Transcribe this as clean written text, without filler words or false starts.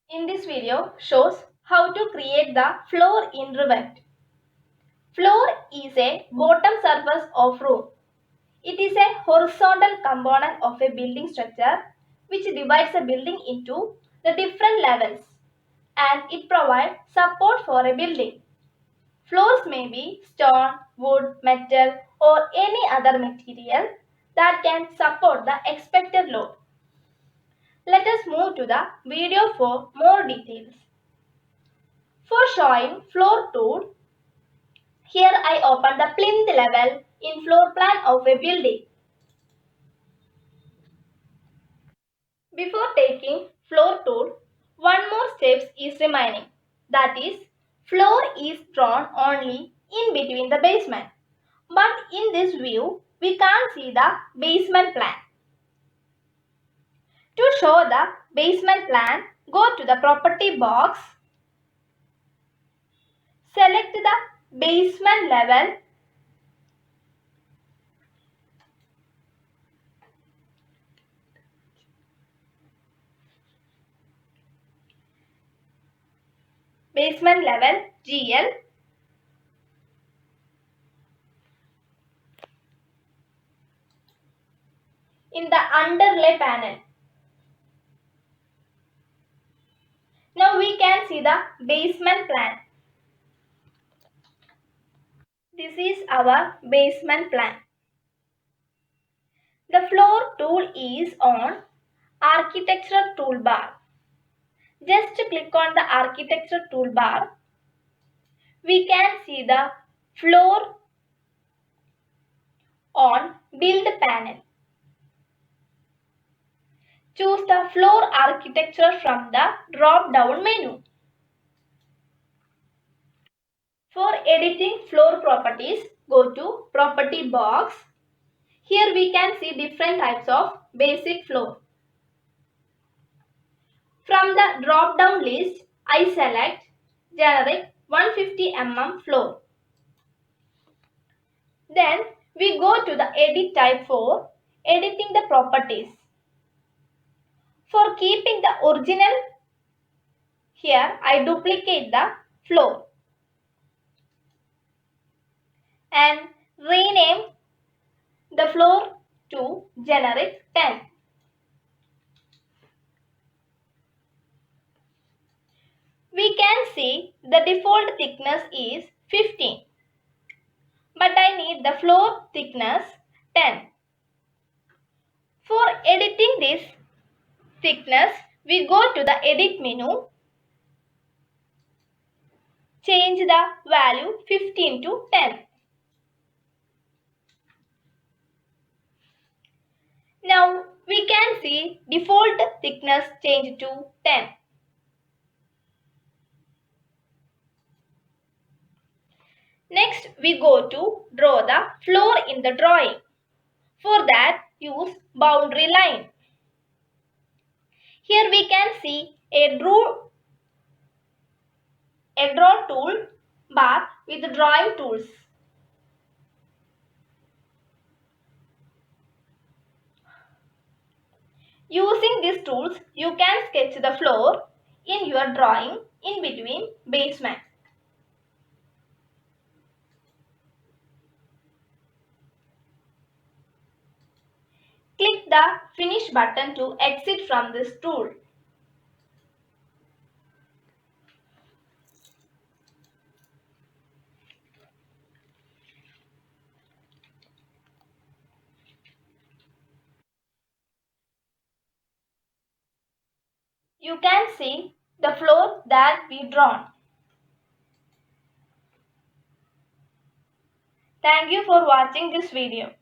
In this video shows how to create the floor in Revit. Floor is a bottom surface of roof. It is a horizontal component of a building structure which divides a building into the different levels and it provides support for a building. Floors may be stone, wood, metal or any other material that can support the expected load. Let us move to the video for more details. For showing floor tool, here I open the plinth level in floor plan of a building. Before taking floor tool, one more step is remaining. That is, floor is drawn only in between the basement. But in this view, we can't see the basement plan. To show the basement plan, go to the property box, select the basement level. Basement level GL. In the underlay panel. Now we can see the basement plan. This is our basement plan. The floor tool is on architecture toolbar. Just click on the architecture toolbar. We can see the floor on build panel. Choose the floor architecture from the drop down menu. For editing floor properties, go to property box. Here we can see different types of basic floor. From the drop down list, I select generic 150 mm floor. Then we go to the edit type for editing the properties. For keeping the original, here I duplicate the floor and rename the floor to generic 10. We can see the default thickness is 15, but I need the floor thickness 10. For editing this thickness, we go to the edit menu, change the value 15 to 10. Now we can see default thickness change to 10. Next we go to draw the floor in the drawing. For that use boundary line. Here we can see a draw tool bar with drawing tools. Using these tools, you can sketch the floor in your drawing in between basement. Click the Finish button to exit from this tool. You can see the floor that we drawn. Thank you for watching this video.